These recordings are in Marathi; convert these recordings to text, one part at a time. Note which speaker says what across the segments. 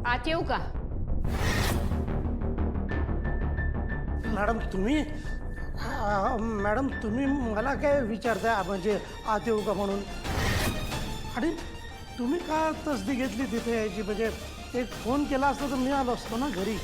Speaker 1: आत येऊ का?
Speaker 2: मॅडम तुम्ही मॅडम तुम्ही मला काय विचारताय म्हणजे आत येऊ का म्हणून? आणि तुम्ही का तसदी घेतली तिथे यायची? म्हणजे एक फोन केला असता तर मी आलो असतो ना घरी.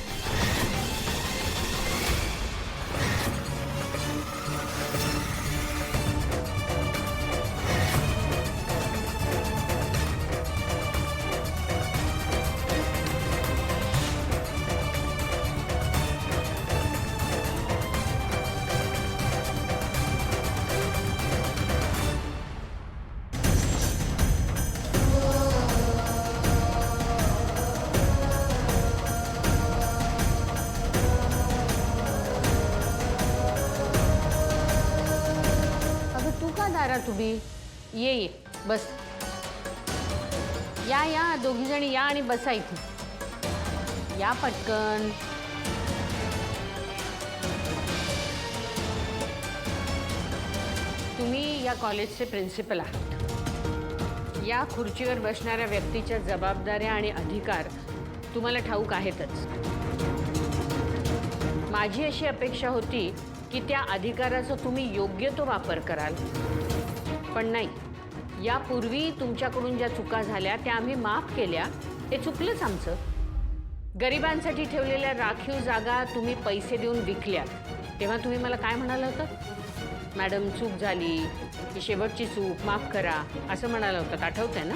Speaker 1: अगं तू का दारात उभी? ये बस. या दोघी जणी या आणि बसा इथे. या पटकन. तुम्ही या कॉलेजचे प्रिन्सिपल आहात. या खुर्चीवर बसणाऱ्या व्यक्तीच्या जबाबदाऱ्या आणि अधिकार तुम्हाला ठाऊक आहेतच. माझी अशी अपेक्षा होती की त्या अधिकाराचा तुम्ही योग्य तो वापर कराल. पण नाही, यापूर्वी तुमच्याकडून ज्या चुका झाल्या त्या आम्ही माफ केल्या. हे चुकलंच आमचं. गरिबांसाठी ठेवलेल्या राखीव जागा तुम्ही पैसे देऊन विकल्या. तेव्हा तुम्ही मला काय म्हणाला होतं? मॅडम चूक झाली, ही शेवटची चूक, माफ करा असं म्हणाला होतं. आठवतंय ना?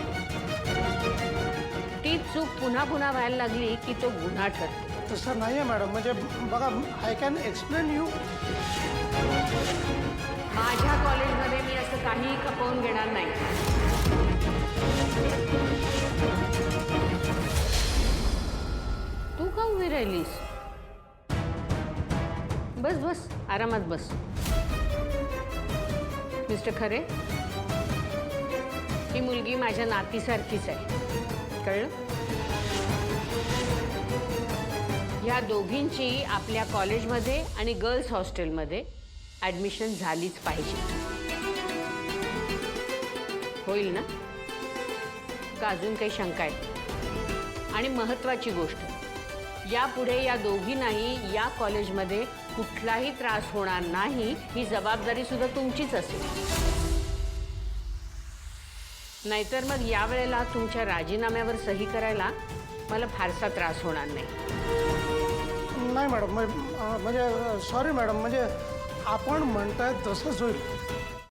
Speaker 1: ती चूक पुन्हा पुन्हा व्हायला लागली की तो गुन्हा ठरतो.
Speaker 2: तसं नाही आहे मॅडम. म्हणजे बघा, आय कॅन एक्सप्लेन यू.
Speaker 1: माझ्या कॉलेजमध्ये मी असं काहीही खपवून घेणार नाही. तू का उभी राहिलीस? बस बस, आरामात बस. मिस्टर खरे, ही मुलगी माझ्या नातीसारखीच आहे, कळलं? ह्या दोघींची आपल्या कॉलेजमध्ये आणि गर्ल्स हॉस्टेलमध्ये ॲडमिशन झालीच पाहिजे. होईल ना? का अजून काही शंका आहेत? आणि महत्त्वाची गोष्ट, यापुढे या दोघींनाही या कॉलेजमध्ये कुठलाही त्रास होणार नाही, ही जबाबदारी सुद्धा तुमचीच असेल. नाहीतर मग यावेळेला तुमच्या राजीनाम्यावर सही करायला मला फारसा त्रास होणार नाही.
Speaker 2: नाही मॅडम, म्हणजे सॉरी मॅडम, म्हणजे आपण म्हणताय तसंच होईल.